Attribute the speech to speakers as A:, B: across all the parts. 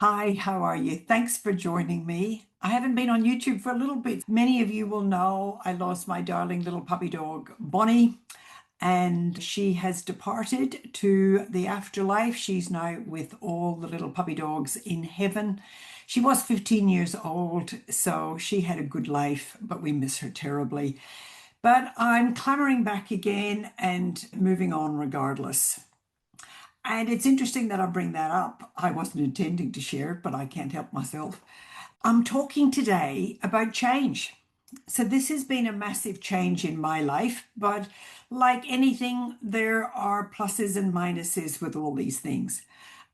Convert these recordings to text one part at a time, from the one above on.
A: Hi, how are you? Thanks for joining me. I haven't been on YouTube for a little bit. Many of you will know I lost my darling little puppy dog, Bonnie, and she has departed to the afterlife. She's now with all the little puppy dogs in heaven. She was 15 years old, so she had a good life, but we miss her terribly. But I'm clamoring back again and moving on regardless. And it's interesting that I bring that up. I wasn't intending to share it, but I can't help myself. I'm talking today about change. So, this has been a massive change in my life, but like anything, there are pluses and minuses with all these things.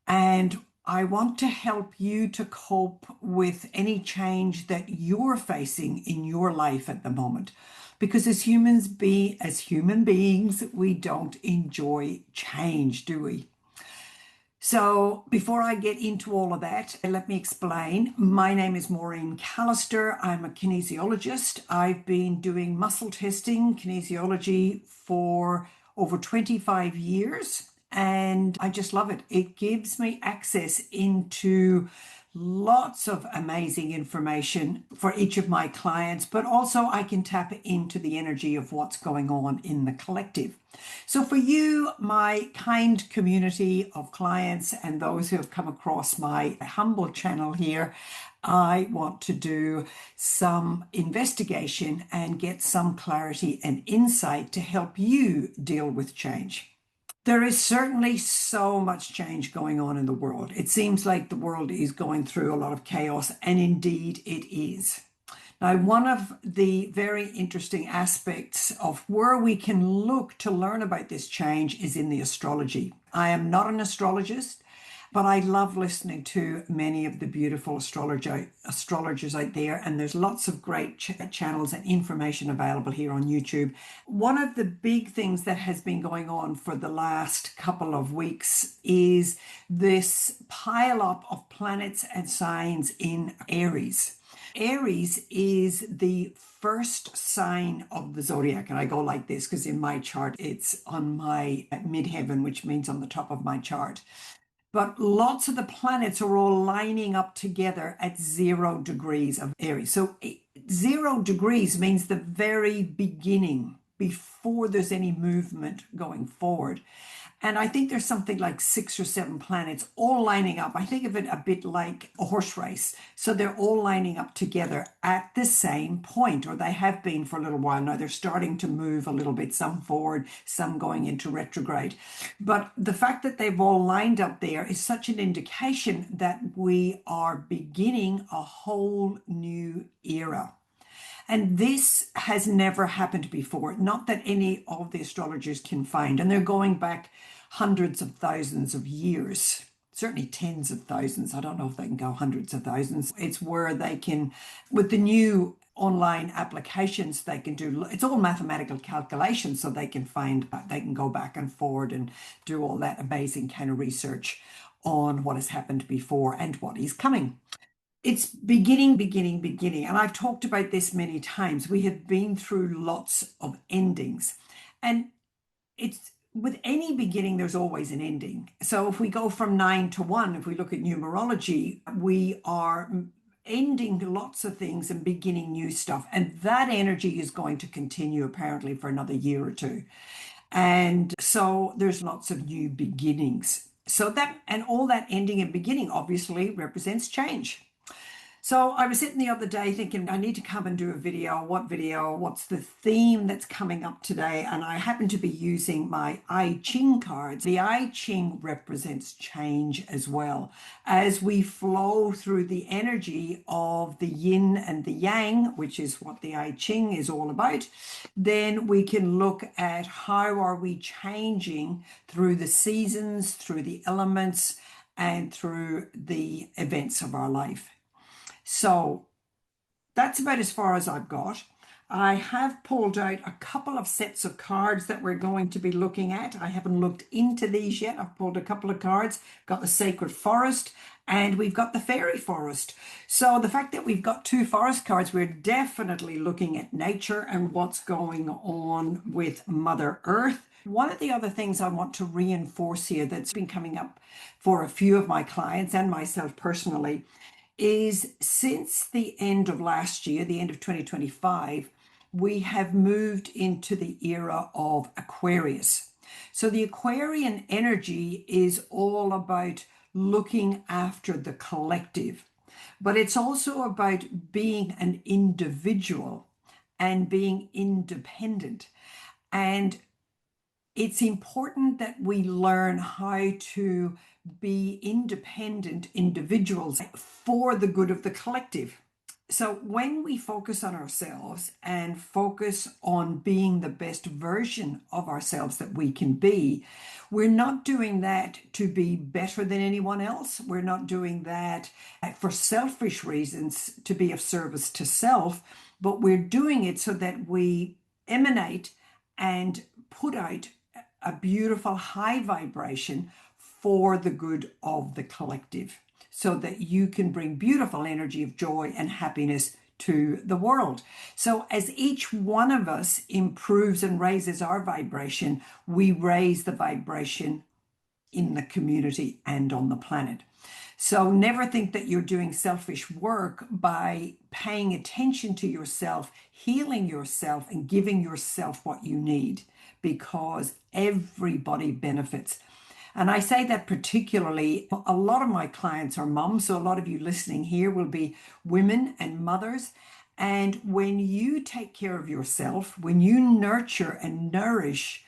A: And I want to help you to cope with any change that you're facing in your life at the moment. Because as human beings, we don't enjoy change, do we? So, before I get into all of that, let me explain. My name is Maureen Callister. I'm a kinesiologist. I've been doing muscle testing, kinesiology, for over 25 years, and I just love it. It gives me access into lots of amazing information for each of my clients, but also I can tap into the energy of what's going on in the collective. So, for you, my kind community of clients and those who have come across my humble channel here, I want to do some investigation and get some clarity and insight to help you deal with change. There is certainly so much change going on in the world. It seems like the world is going through a lot of chaos, and indeed it is. Now, one of the very interesting aspects of where we can look to learn about this change is in the astrology. I am not an astrologist, but I love listening to many of the beautiful astrologers out there, and there's lots of great channels and information available here on YouTube. One of the big things that has been going on for the last couple of weeks is this pile up of planets and signs in Aries. Aries is the first sign of the zodiac, and I go like this because in my chart it's on my midheaven, which means on the top of my chart. But lots of the planets are all lining up together at 0 degrees of Aries. So 0 degrees means the very beginning, before there's any movement going forward. And I think there's something like 6 or 7 planets all lining up. I think of it a bit like a horse race. So they're all lining up together at the same point, or they have been for a little while now. They're starting to move a little bit, some forward, some going into retrograde. But the fact that they've all lined up there is such an indication that we are beginning a whole new era. And this has never happened before, not that any of the astrologers can find. And they're going back hundreds of thousands of years, certainly tens of thousands. I don't know if they can go hundreds of thousands. It's where they can, with the new online applications, they can do, it's all mathematical calculations, so they can find, they can go back and forward and do all that amazing kind of research on what has happened before and what is coming. It's beginning, beginning, beginning. And I've talked about this many times. We have been through lots of endings. And it's with any beginning, there's always an ending. So if we go from 9 to 1, if we look at numerology, we are ending lots of things and beginning new stuff. And that energy is going to continue apparently for another year or two. And so there's lots of new beginnings. So that, and all that ending and beginning obviously represents change. So I was sitting the other day thinking, I need to come and do a video. What video? What's the theme that's coming up today? And I happen to be using my I Ching cards. The I Ching represents change as well. As we flow through the energy of the yin and the yang, which is what the I Ching is all about, then we can look at how are we changing through the seasons, through the elements, and through the events of our life. So that's about as far as I've got. I have pulled out a couple of sets of cards that we're going to be looking at. I haven't looked into these yet. I've pulled a couple of cards, got the Sacred Forest, and we've got the Fairy Forest. So the fact that we've got 2 forest cards, we're definitely looking at nature and what's going on with Mother Earth, One of the other things I want to reinforce here that's been coming up for a few of my clients and myself personally is since the end of last year, the end of 2025, we have moved into the era of Aquarius. So the Aquarian energy is all about looking after the collective, but it's also about being an individual and being independent. And it's important that we learn how to be independent individuals for the good of the collective. So when we focus on ourselves and focus on being the best version of ourselves that we can be, we're not doing that to be better than anyone else. We're not doing that for selfish reasons to be of service to self, but we're doing it so that we emanate and put out a beautiful high vibration for the good of the collective, so that you can bring beautiful energy of joy and happiness to the world. So as each one of us improves and raises our vibration, we raise the vibration in the community and on the planet. So never think that you're doing selfish work by paying attention to yourself, healing yourself, and giving yourself what you need, because everybody benefits. And I say that particularly, a lot of my clients are moms, so a lot of you listening here will be women and mothers. And when you take care of yourself, when you nurture and nourish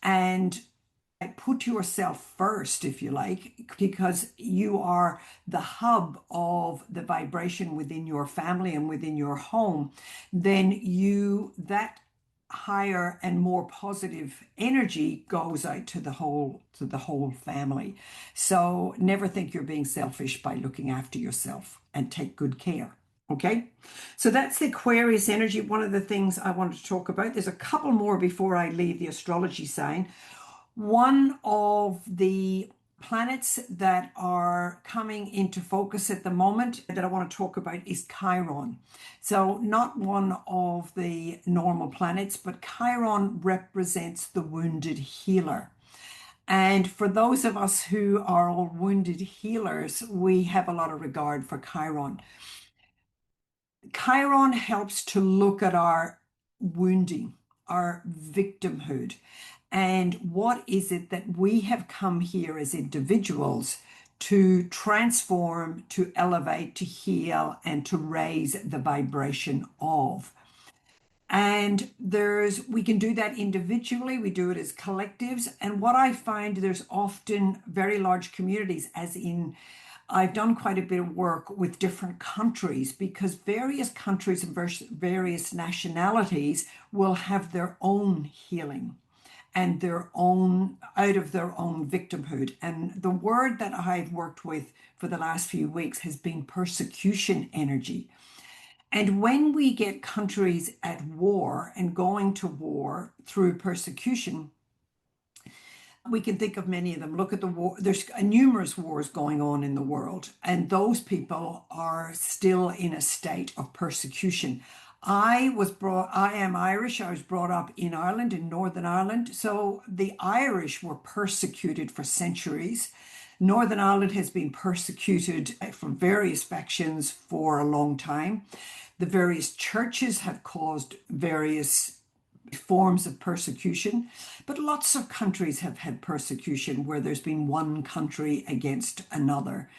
A: and put yourself first, if you like, because you are the hub of the vibration within your family and within your home, then that higher and more positive energy goes out to the whole family. So never think you're being selfish by looking after yourself, and take good care. Okay, so that's the Aquarius energy. One of the things I wanted to talk about. There's a couple more before I leave the astrology sign. One of the planets that are coming into focus at the moment that I want to talk about is Chiron. So not one of the normal planets, but Chiron represents the wounded healer. And for those of us who are all wounded healers, we have a lot of regard for Chiron. Chiron helps to look at our wounding, our victimhood, and what is it that we have come here as individuals to transform, to elevate, to heal, and to raise the vibration of. And we can do that individually, we do it as collectives. And what I find, there's often very large communities, as in I've done quite a bit of work with different countries, because various countries and various nationalities will have their own healing and their own, out of their own victimhood. And the word that I've worked with for the last few weeks has been persecution energy. And when we get countries at war and going to war through persecution, we can think of many of them. Look at the war. There's numerous wars going on in the world, and those people are still in a state of persecution. I am Irish. I was brought up in Ireland, in Northern Ireland. So the Irish were persecuted for centuries. Northern Ireland has been persecuted from various factions for a long time. The various churches have caused various forms of persecution, but lots of countries have had persecution where there's been one country against another.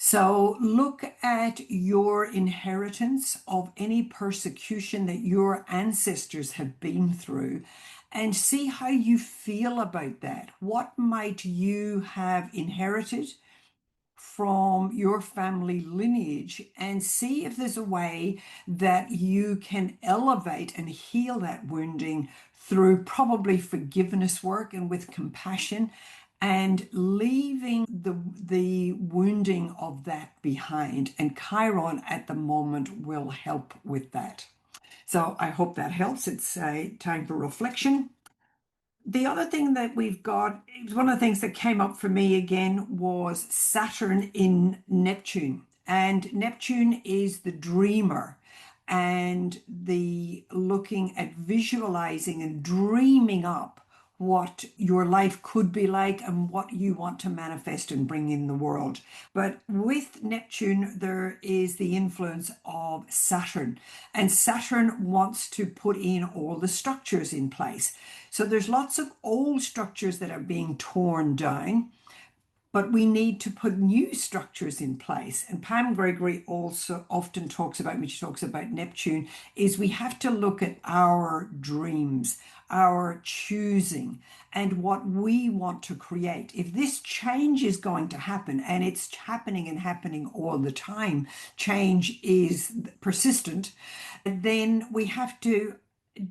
A: So look at your inheritance of any persecution that your ancestors have been through and see how you feel about that. What might you have inherited from your family lineage, and see if there's a way that you can elevate and heal that wounding through probably forgiveness work and with compassion, and leaving the wounding of that behind. And Chiron at the moment will help with that. So I hope that helps. It's a time for reflection. The other thing that we've got, one of the things that came up for me again was Saturn in Neptune. And Neptune is the dreamer and the looking at visualizing and dreaming up what your life could be like and what you want to manifest and bring in the world. But with Neptune, there is the influence of Saturn, and Saturn wants to put in all the structures in place. So there's lots of old structures that are being torn down, but we need to put new structures in place. And Pam Gregory also often talks about, when she talks about Neptune, is we have to look at our dreams, our choosing, and what we want to create. If this change is going to happen, and it's happening and happening all the time, change is persistent, then we have to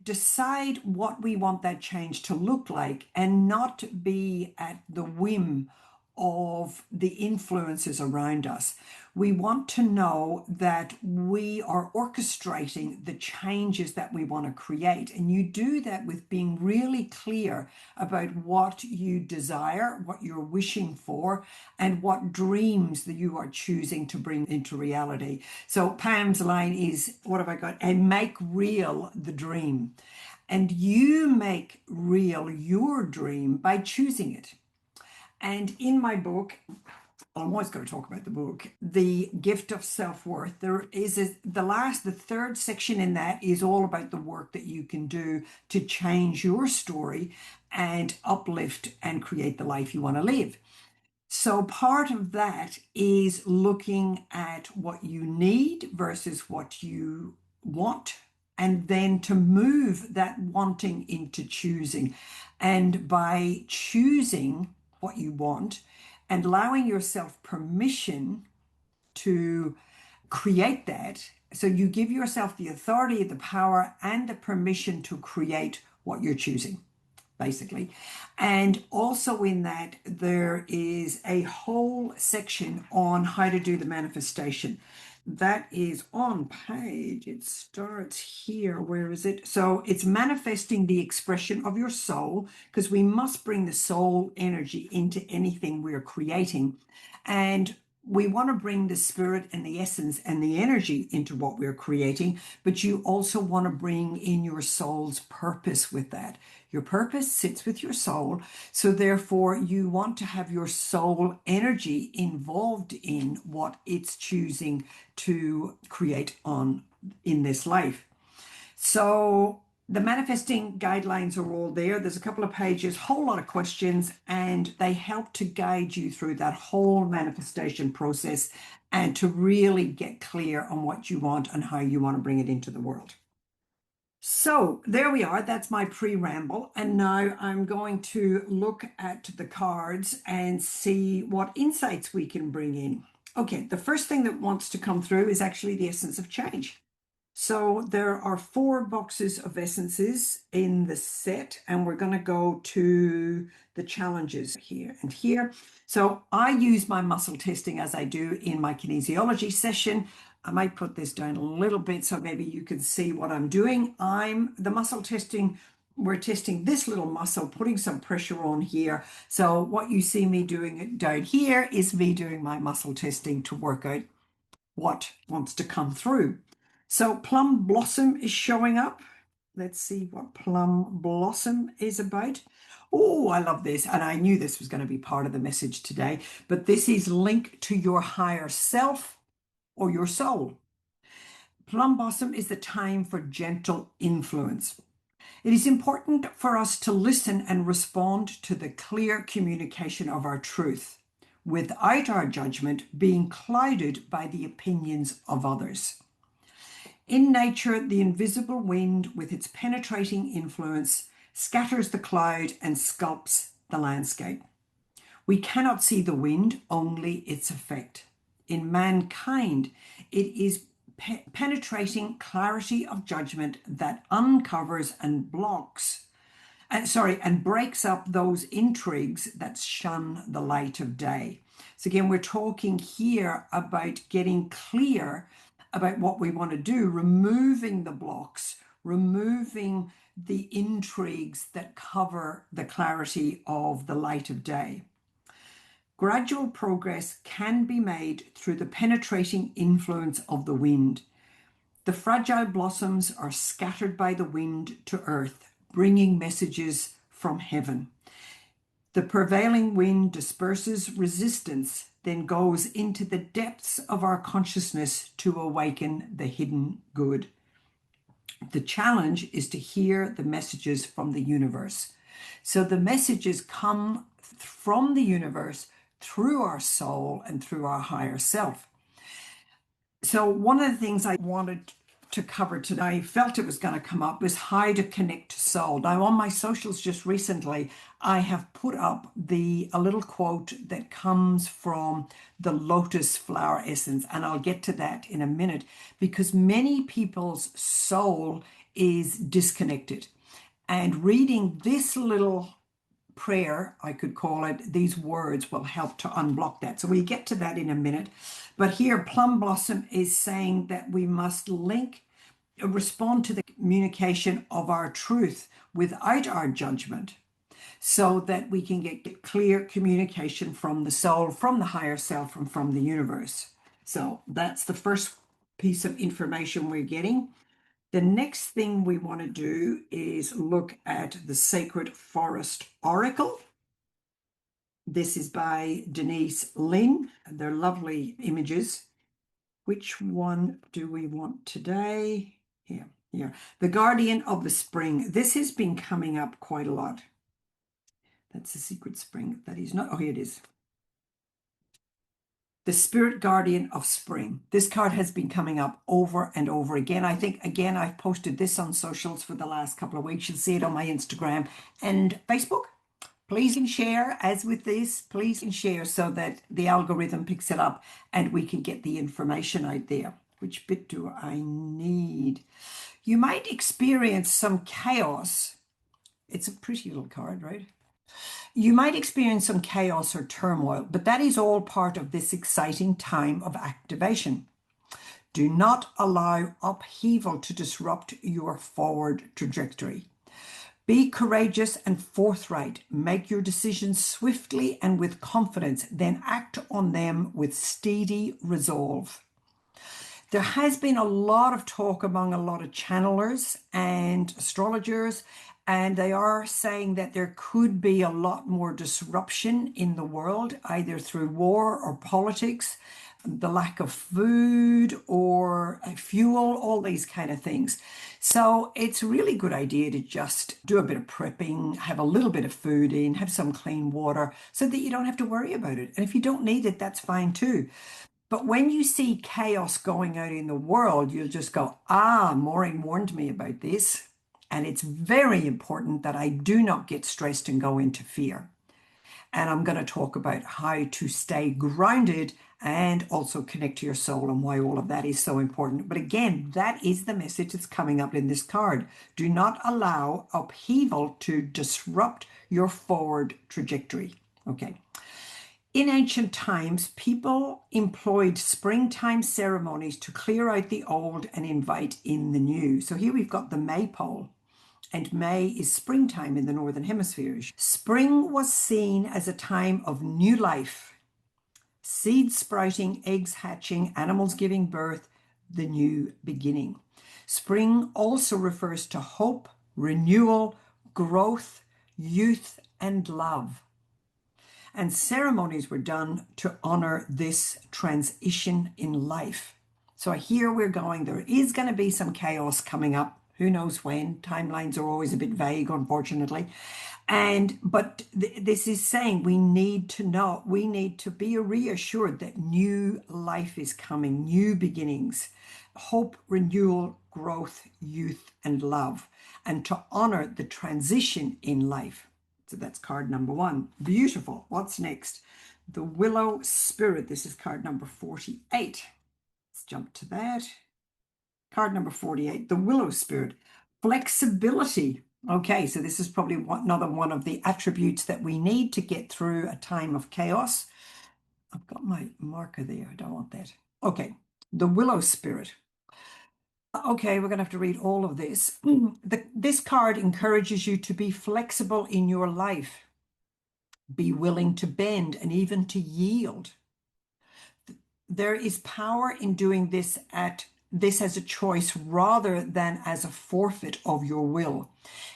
A: decide what we want that change to look like and not be at the whim of the influences around us. We want to know that we are orchestrating the changes that we want to create. And you do that with being really clear about what you desire, what you're wishing for, and what dreams that you are choosing to bring into reality. So Pam's line is, what have I got? And make real the dream. And you make real your dream by choosing it. And in my book, I'm always going to talk about the book, The Gift of Self-Worth, the third section in that is all about the work that you can do to change your story and uplift and create the life you want to live. So part of that is looking at what you need versus what you want, and then to move that wanting into choosing. And by choosing what you want and allowing yourself permission to create that, so you give yourself the authority, the power, and the permission to create what you're choosing, basically. And also in that, there is a whole section on how to do the manifestation. That is on page, it starts here. Where is it? So it's manifesting the expression of your soul, because we must bring the soul energy into anything we're creating. And we want to bring the spirit and the essence and the energy into what we're creating, but you also want to bring in your soul's purpose with that. Your purpose sits with your soul. So therefore, you want to have your soul energy involved in what it's choosing to create in this life. So the manifesting guidelines are all there. There's a couple of pages, whole lot of questions, and they help to guide you through that whole manifestation process and to really get clear on what you want and how you want to bring it into the world. So there we are. That's my pre-ramble. And now I'm going to look at the cards and see what insights we can bring in. Okay, the first thing that wants to come through is actually the essence of change. So there are 4 boxes of essences in the set, and we're going to go to the challenges here and here. So I use my muscle testing as I do in my kinesiology session. I might put this down a little bit so maybe you can see what I'm doing. The muscle testing, we're testing this little muscle, putting some pressure on here. So what you see me doing down here is me doing my muscle testing to work out what wants to come through. So plum blossom is showing up. Let's see what plum blossom is about. Oh, I love this. And I knew this was going to be part of the message today, but this is linked to your higher self or your soul. Plum blossom is the time for gentle influence. It is important for us to listen and respond to the clear communication of our truth, without our judgment being clouded by the opinions of others. In nature, the invisible wind, with its penetrating influence, scatters the cloud and sculpts the landscape. We cannot see the wind, only its effect. In mankind, it is penetrating clarity of judgment that uncovers and and breaks up those intrigues that shun the light of day. So again, we're talking here about getting clear about what we want to do, removing the blocks, removing the intrigues that cover the clarity of the light of day. Gradual progress can be made through the penetrating influence of the wind. The fragile blossoms are scattered by the wind to earth, bringing messages from heaven. The prevailing wind disperses resistance, then goes into the depths of our consciousness to awaken the hidden good. The challenge is to hear the messages from the universe. So the messages come from the universe through our soul and through our higher self. So one of the things I wanted to cover today, I felt it was going to come up, was how to connect to soul. Now on my socials just recently, I have put up a little quote that comes from the Lotus flower essence, and I'll get to that in a minute, because many people's soul is disconnected. And reading this little prayer, I could call it, these words will help to unblock that. So we get to that in a minute. But here, Plum Blossom is saying that we must respond to the communication of our truth without our judgment, so that we can get clear communication from the soul, from the higher self, and from the universe. So that's the first piece of information we're getting. The next thing we want to do is look at the Sacred Forest Oracle. This is by Denise Lynn. They're lovely images. Which one do we want today? Here. The Guardian of the Spring. This has been coming up quite a lot. That's the secret spring. That is not. Oh, here it is. The Spirit Guardian of Spring. This card has been coming up over and over again. I think, again, I've posted this on socials for the last couple of weeks. You'll see it on my Instagram and Facebook. Please and share, as with this, please and share so that the algorithm picks it up and we can get the information out there. Which bit do I need? You might experience some chaos. It's a pretty little card, right? You might experience some chaos or turmoil, but that is all part of this exciting time of activation. Do not allow upheaval to disrupt your forward trajectory. Be courageous and forthright. Make your decisions swiftly and with confidence, then act on them with steady resolve. There has been a lot of talk among a lot of channelers and astrologers, and they are saying that there could be a lot more disruption in the world, either through war or politics, the lack of food or fuel, all these kind of things. So it's a really good idea to just do a bit of prepping, have a little bit of food in, have some clean water so that you don't have to worry about it. And if you don't need it, that's fine too. But when you see chaos going out in the world, you'll just go, Maureen warned me about this. And it's very important that I do not get stressed and go into fear. And I'm going to talk about how to stay grounded and also connect to your soul and why all of that is so important. But again, that is the message that's coming up in this card. Do not allow upheaval to disrupt your forward trajectory. Okay. In ancient times, people employed springtime ceremonies to clear out the old and invite in the new. So here we've got the maypole. And May is springtime in the Northern Hemisphere. Spring was seen as a time of new life, seeds sprouting, eggs hatching, animals giving birth, the new beginning. Spring also refers to hope, renewal, growth, youth, and love. And ceremonies were done to honor this transition in life. So here we're going. There is going to be some chaos coming up. Who knows when? Timelines are always a bit vague, unfortunately. But this is saying we need to know, we need to be reassured that new life is coming, new beginnings, hope, renewal, growth, youth, and love, and to honor the transition in life. So that's card number one. Beautiful. What's next? The Willow Spirit. This is card number 48. Let's jump to that. Card number 48, the Willow Spirit. Flexibility. Okay, so this is probably another one of the attributes that we need to get through a time of chaos. I've got my marker there. I don't want that. Okay, the Willow Spirit. Okay, we're going to have to read all of this. This card encourages you to be flexible in your life. Be willing to bend and even to yield. There is power in doing this at this as a choice rather than as a forfeit of your will.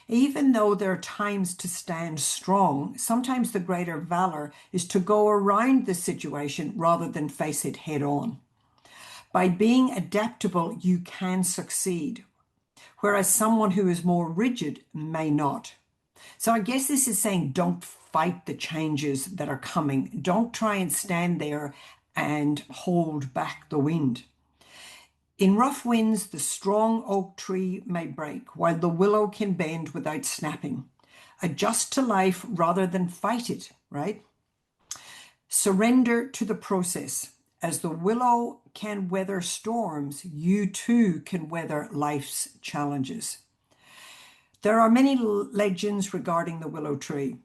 A: Even though there are times to stand strong, sometimes the greater valor is to go around the situation rather than face it head on. By being adaptable, you can succeed, whereas someone who is more rigid may not. So I guess this is saying don't fight the changes that are coming. Don't try and stand there and hold back the wind. In rough winds, the strong oak tree may break, while the willow can bend without snapping. Adjust to life rather than fight it, right? Surrender to the process. As the willow can weather storms, you too can weather life's challenges. There are many legends regarding the willow tree.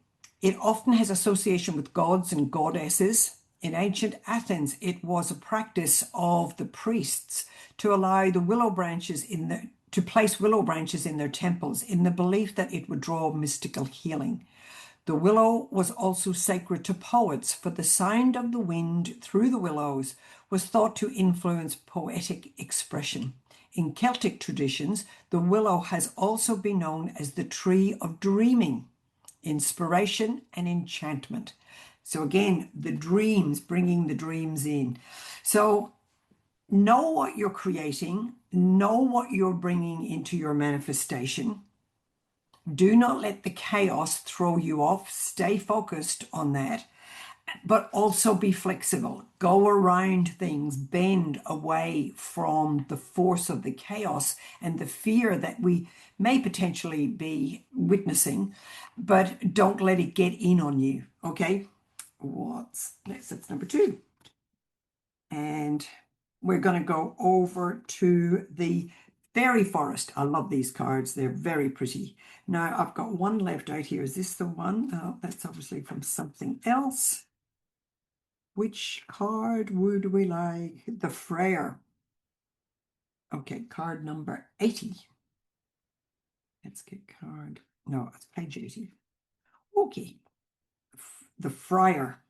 A: It often has association with gods and goddesses. In ancient Athens, it was a practice of the priests to allow the willow branches to place willow branches in their temples in the belief that it would draw mystical healing. The willow was also sacred to poets, for the sound of the wind through the willows was thought to influence poetic expression. In Celtic traditions, the willow has also been known as the tree of dreaming, inspiration, and enchantment. So again, the dreams, bringing the dreams in. So know what you're creating, know what you're bringing into your manifestation. Do not let the chaos throw you off. Stay focused on that, but also be flexible. Go around things, bend away from the force of the chaos and the fear that we may potentially be witnessing, but don't let it get in on you. Okay, what's next? That's number 2. And we're going to go over to the fairy forest. I love these cards. They're very pretty. Now I've got one left out here. Is this the one? Oh, that's obviously from something else. Which card would we like? The Frere. Okay, card number 80. Let's get card. No, it's page 80. Okay. The Friar.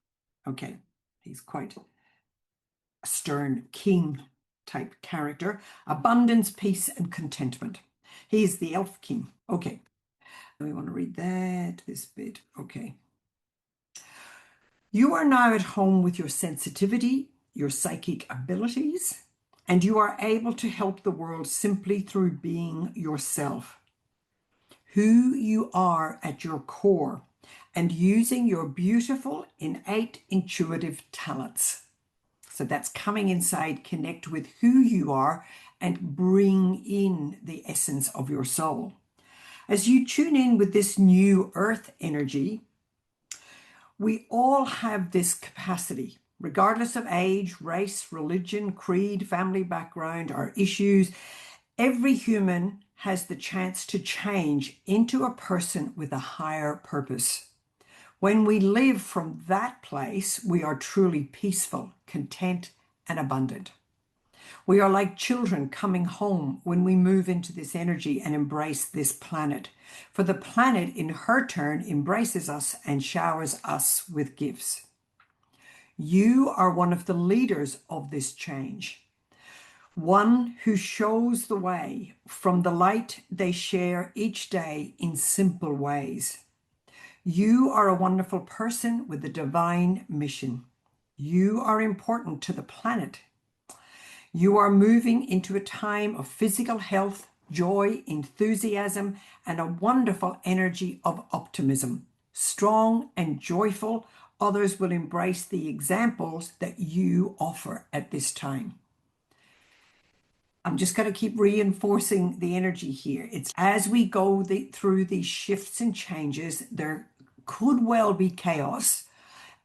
A: Okay, he's quite a stern king type character. Abundance, peace, and contentment. He's the elf king. Okay. We want to read that, this bit. Okay. You are now at home with your sensitivity, your psychic abilities, and you are able to help the world simply through being yourself, who you are at your core, and using your beautiful, innate, intuitive talents. So that's coming inside, connect with who you are, and bring in the essence of your soul. As you tune in with this new earth energy, we all have this capacity, regardless of age, race, religion, creed, family background, or issues. Every human has the chance to change into a person with a higher purpose. When we live from that place, we are truly peaceful, content, and abundant. We are like children coming home when we move into this energy and embrace this planet. For the planet, in her turn, embraces us and showers us with gifts. You are one of the leaders of this change, one who shows the way from the light they share each day in simple ways. You are a wonderful person with a divine mission. You are important to the planet. You are moving into a time of physical health, joy, enthusiasm, and a wonderful energy of optimism. Strong and joyful, others will embrace the examples that you offer at this time. I'm just going to keep reinforcing the energy here. It's as we go through these shifts and changes, there could well be chaos,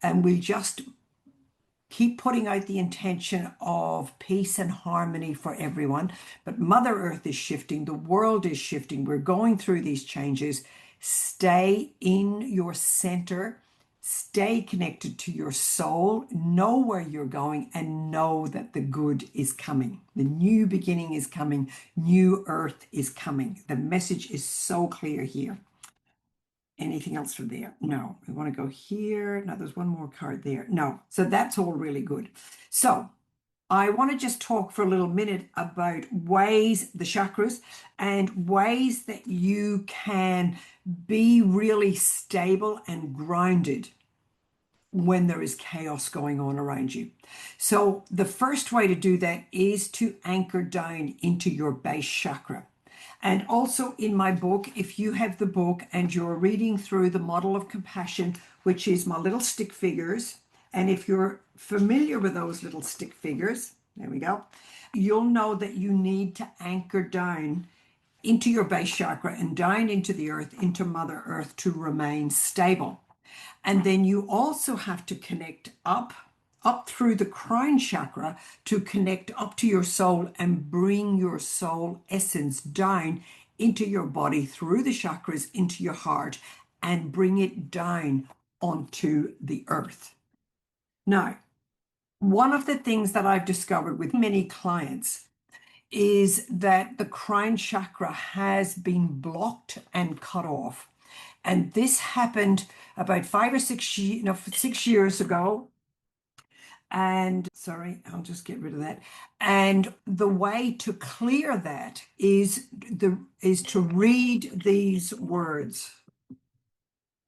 A: and we just keep putting out the intention of peace and harmony for everyone. But Mother Earth is shifting, the world is shifting, we're going through these changes. Stay in your center, stay connected to your soul, know where you're going, and know that the good is coming. The new beginning is coming, new earth is coming. The message is so clear here. Anything else from there? No. We want to go here. No, there's one more card there. No. So that's all really good. So I want to just talk for a little minute about ways, the chakras, and ways that you can be really stable and grounded when there is chaos going on around you. So, the first way to do that is to anchor down into your base chakra. And also in my book, if you have the book and you're reading through the model of compassion, which is my little stick figures, and if you're familiar with those little stick figures, there we go, you'll know that you need to anchor down into your base chakra and down into the earth, into Mother Earth to remain stable. And then you also have to connect up through the crown chakra to connect up to your soul and bring your soul essence down into your body through the chakras into your heart and bring it down onto the earth. Now, one of the things that I've discovered with many clients is that the crown chakra has been blocked and cut off. And this happened about 6 years ago. And sorry, I'll just get rid of that. And the way to clear that is to read these words.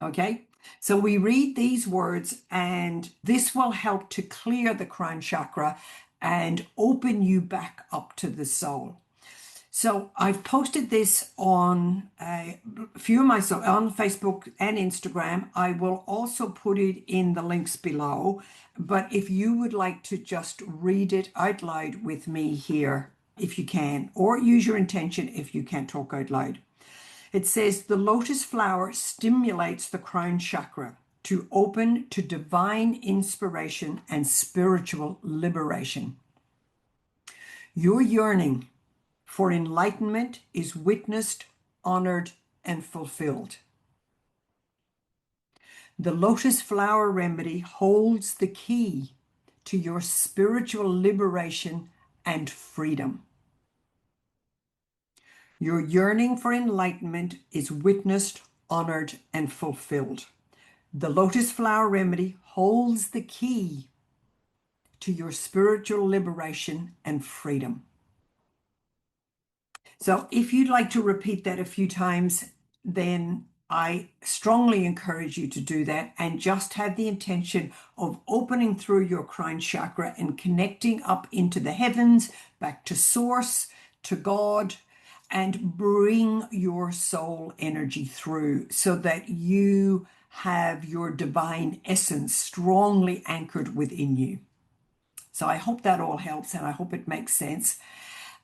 A: Okay? So we read these words, and this will help to clear the crown chakra and open you back up to the soul. So I've posted this on a few of my on Facebook and Instagram. I will also put it in the links below. But if you would like to just read it out loud with me here, if you can, or use your intention if you can't talk out loud. It says, the lotus flower stimulates the crown chakra to open to divine inspiration and spiritual liberation. Your yearning for enlightenment is witnessed, honored, and fulfilled. The lotus flower remedy holds the key to your spiritual liberation and freedom. Your yearning for enlightenment is witnessed, honored, and fulfilled. The lotus flower remedy holds the key to your spiritual liberation and freedom. So if you'd like to repeat that a few times, then I strongly encourage you to do that and just have the intention of opening through your crown chakra and connecting up into the heavens, back to source, to God, and bring your soul energy through so that you have your divine essence strongly anchored within you. So I hope that all helps and I hope it makes sense.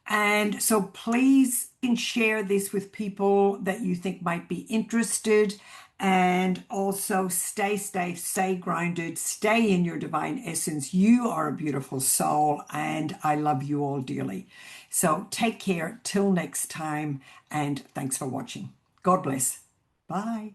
A: And so please share this with people that you think might be interested, and also stay safe, stay grounded, stay in your divine essence. You are a beautiful soul and I love you all dearly. So take care till next time, and thanks for watching. God bless. Bye.